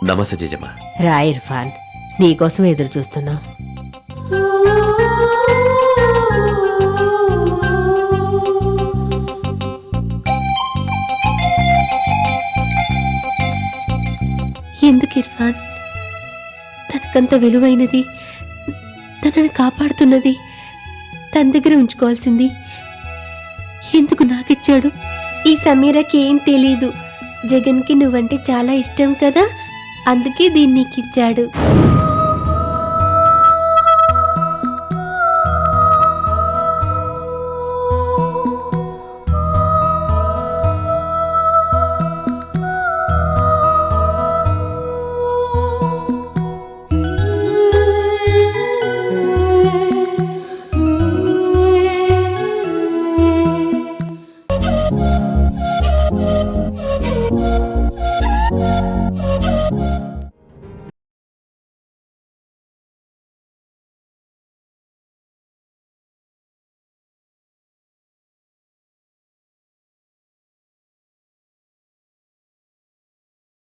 నమస్తే జేజమ్మ. రా ఇర్ఫాన్, నీకోసం ఎదురు చూస్తున్నా. ఎందుకు ఇర్ఫాన్? తనకంత విలువైనది, తనని కాపాడుతున్నది తన దగ్గర ఉంచుకోవాల్సింది ఎందుకు నాకిచ్చాడు? ఈ సమీరకి ఏం తెలీదు. జగన్కి నువ్వంటే చాలా ఇష్టం కదా, అందుకే దీన్ని నీకిచ్చాడు.